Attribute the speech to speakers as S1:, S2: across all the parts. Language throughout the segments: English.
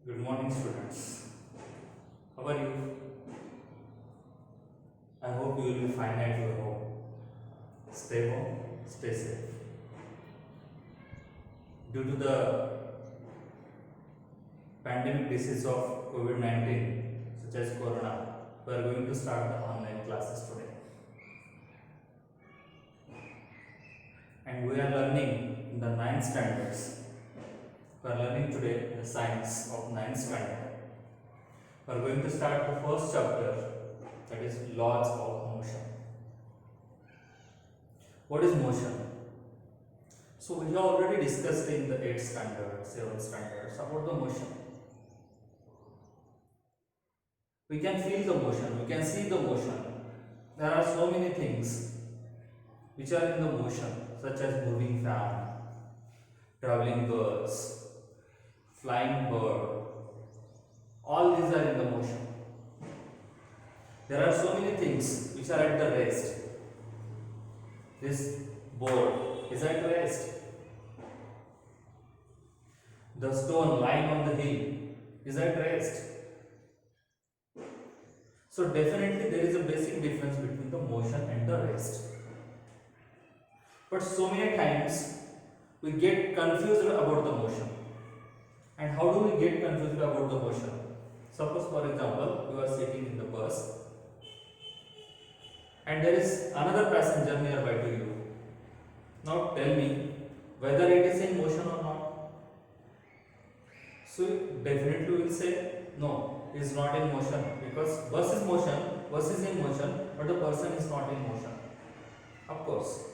S1: Good morning, students. How are you? I hope you will be fine at your home. Stay home, stay safe. Due to the pandemic disease of COVID-19, such as Corona, we are going to start the online classes today. And we are learning in the 9th standards. We are learning today the science of 9th standard. We are going to start the first chapter, that is laws of motion. What is motion? So we have already discussed in the 8th standard, 7th standards about the motion. We can feel the motion, we can see the motion. There are so many things which are in the motion, such as moving fan, traveling bus, flying bird. All these are in the motion. There are so many things which are at the rest. This board is at rest. The stone lying on the hill is at rest. So definitely there is a basic difference between the motion and the rest. But so many times we get confused about the motion. And how do we get confused about the motion? Suppose for example, you are sitting in the bus and there is another passenger nearby to you. Now tell me whether it is in motion or not. So definitely we will say no, it is not in motion, because bus is in motion, but the person is not in motion. Of course,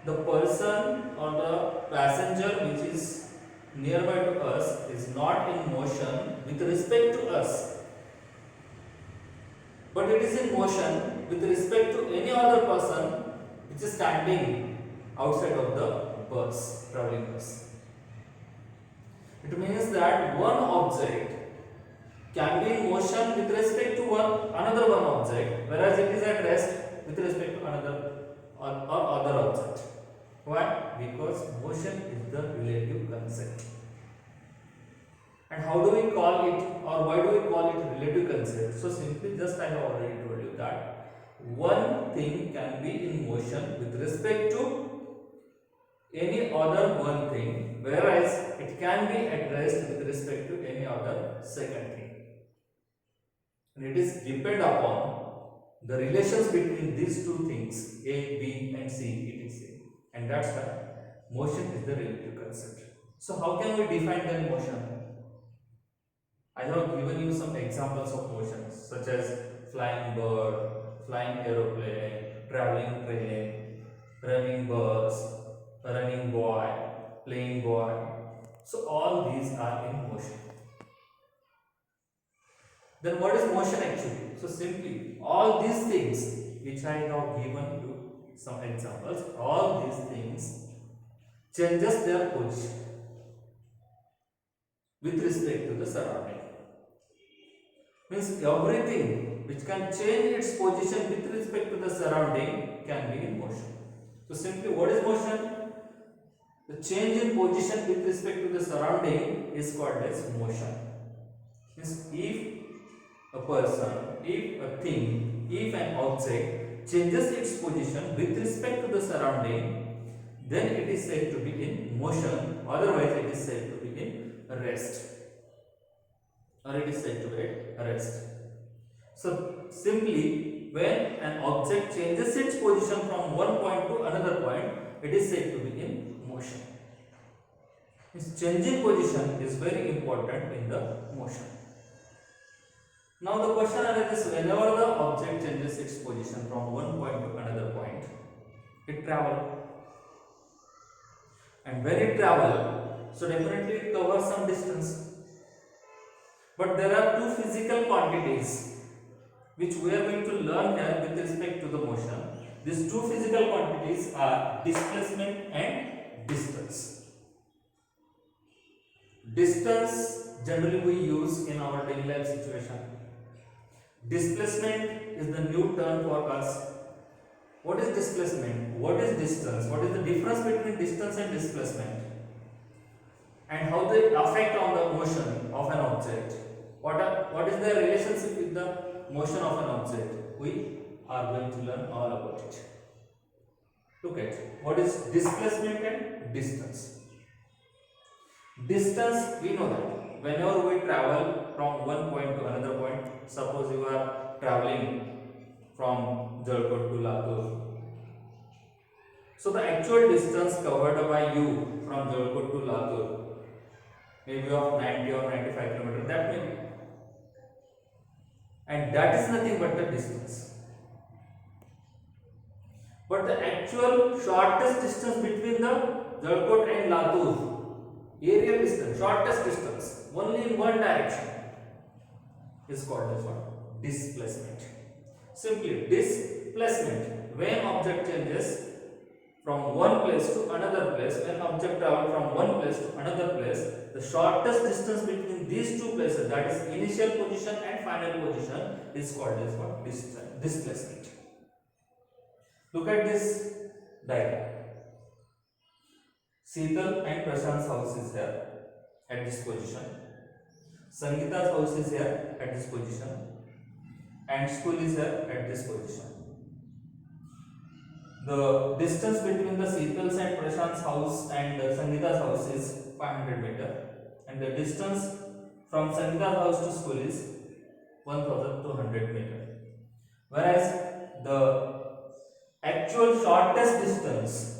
S1: the person or the passenger which is nearby to us is not in motion with respect to us, but it is in motion with respect to any other person which is standing outside of the bus, traveling bus. It means that one object can be in motion with respect to another one object, whereas it is at rest with respect to another or other object. Why? Because motion is the relative concept. And how do we call it, or why do we call it relative concept? So simply, just I have already told you that one thing can be in motion with respect to any other one thing, whereas it can be at rest with respect to any other second thing. And it is depend upon the relations between these two things, A, B and C, etc. And that's why motion is the relative concept. So how can we define then motion? I have given you some examples of motions, such as flying bird, flying aeroplane, traveling train, running bus, running boy, playing boy. So all these are in motion. Then what is motion actually? So simply all these things which I have given you some examples, all these things changes their position with respect to the surrounding. Means everything which can change its position with respect to the surrounding can be in motion. So simply what is motion? The change in position with respect to the surrounding is called as motion. Means if a person, if a thing, if an object changes its position with respect to the surrounding, then it is said to be in motion, otherwise it is said to be in rest. Or it is said to be at rest. So simply when an object changes its position from one point to another point, it is said to be in motion. This changing position is very important in the motion. Now the question arises, whenever the object changes its position from one point to another point, it travels. And when it travels, so definitely it covers some distance. But there are two physical quantities which we are going to learn here with respect to the motion. These two physical quantities are displacement and distance. Distance generally we use in our daily life situation. Displacement is the new term for us. What is displacement? What is distance? What is the difference between distance and displacement? and how they affect on the motion of an object. What is the relationship with the motion of an object? We are going to learn all about it. Look at what is displacement and distance. Distance, we know that whenever we travel from one point to another point, suppose you are traveling from Jalkot to Latur, so the actual distance covered by you from Jalkot to Latur maybe of 90 or 95 kilometers, that may be, and that is nothing but the distance. But the actual shortest distance between the Jalkot and Latur, aerial distance, shortest distance, only in one direction, is called as what? Displacement. Simply displacement, when object changes from one place to another place, when object travels from one place to another place, the shortest distance between these two places, that is initial position and final position, is called as what? Displacement. Look at this diagram. Sheetal and Prashant's house is here at this position. Sangeeta's house is here at this position, and school is here at this position. The distance between the Sheetal's and Prashant's house and Sangeeta's house is 500 meter, and the distance from Sangeeta's house to school is 1200 meter. Whereas the actual shortest distance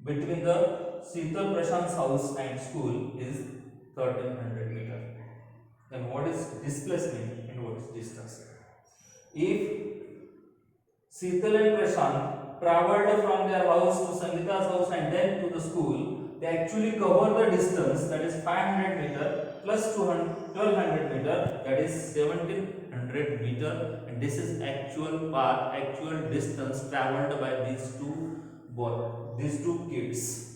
S1: between the Sheetal Prashant's house and school is 1300 meter. Then what is displacement and what is distance? If Sheetal and Prashant traveled from their house to Sangeeta's house and then to the school, they actually cover the distance, that is 500 meter plus 1200 meter, that is 1700 meter, and this is actual path, actual distance traveled by these two kids.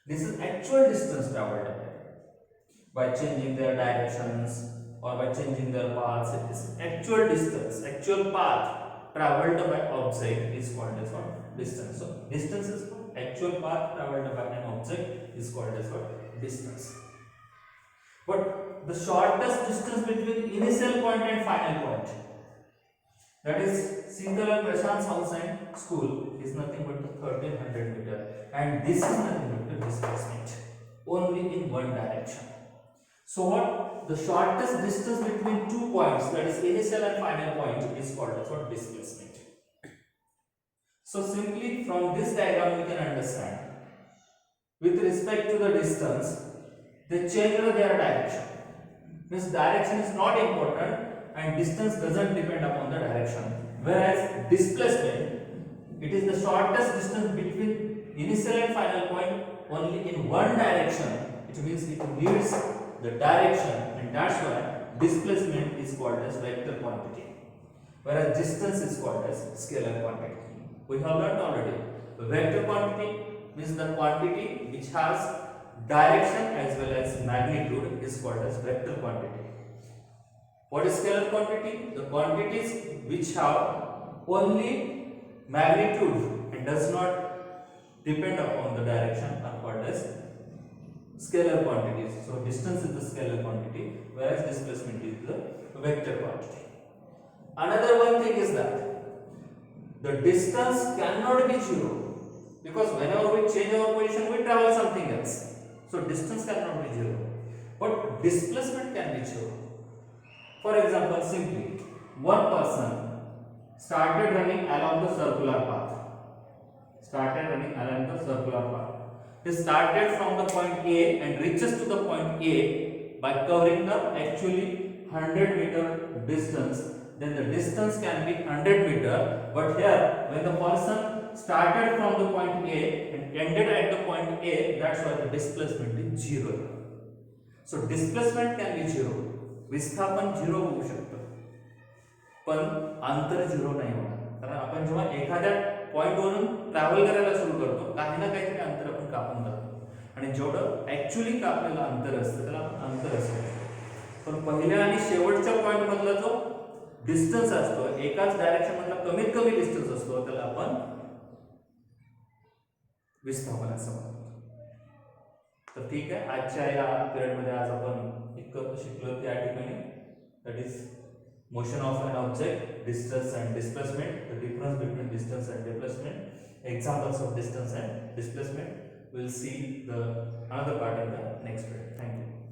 S1: This is actual distance traveled by changing their directions or by changing their paths. It is actual distance, actual path traveled by object is called as what? Distance. So distance is what? Actual path traveled by an object is called as what? Distance. But the shortest distance between initial point and final point, that is Sheetal and Prashant's house and school, is nothing but the 1300 meter, and this is nothing but the displacement, only in one direction. So what? The shortest distance between 2 points, that is initial and final point, is called as what? Displacement. So simply from this diagram we can understand, with respect to the distance, they change their direction. This direction is not important and distance doesn't depend upon the direction. Whereas displacement, it is the shortest distance between initial and final point only in one direction. It means it leads the direction, and that's why displacement is called as vector quantity, whereas distance is called as scalar quantity. We have learned already. The vector quantity means the quantity which has direction as well as magnitude is called as vector quantity. What is scalar quantity? The quantities which have only magnitude and does not depend upon the direction are called as scalar quantities. So distance is the scalar quantity, whereas displacement is the vector quantity. Another one thing is that the distance cannot be zero, because whenever we change our position we travel something else. So distance cannot be zero, but displacement can be zero. For example, simply one person started running along the circular path. He started from the point A and reaches to the point A by covering the actually 100 meter distance. Then the distance can be 100 meter, but here when the person started from the point A and ended at the point A, that's why the displacement is zero. So displacement can be zero, विस्थापन zero होऊ शकतं, पण अंतर zero नाही होणार, कारण आपण जेव्हा एखाद्या पॉइंट वरून ट्रॅव्हल करायला सुरू करतो काही ना काहीतरी अंतर आपण कापून जातो, आणि जेवढं ऍक्च्युअली कापलेलं अंतर असतं त्याला आपण अंतर असतं, पण पहिल्या आणि शेवटच्या पॉइंट मधला जो डिस्टन्स असतो, एकाच डायरेक्शन मधला कमीत कमी डिस्टन्स असतो, त्याला आपण विस्थापन असं म्हणतो. तर ठीक आहे, आजच्या या पिरियडमध्ये आज आपण इतकं शिकलो त्या ठिकाणी, that is motion of an object, distance and displacement, the difference between distance and displacement, examples of distance and displacement. We'll see the another part in the next period. Thank you.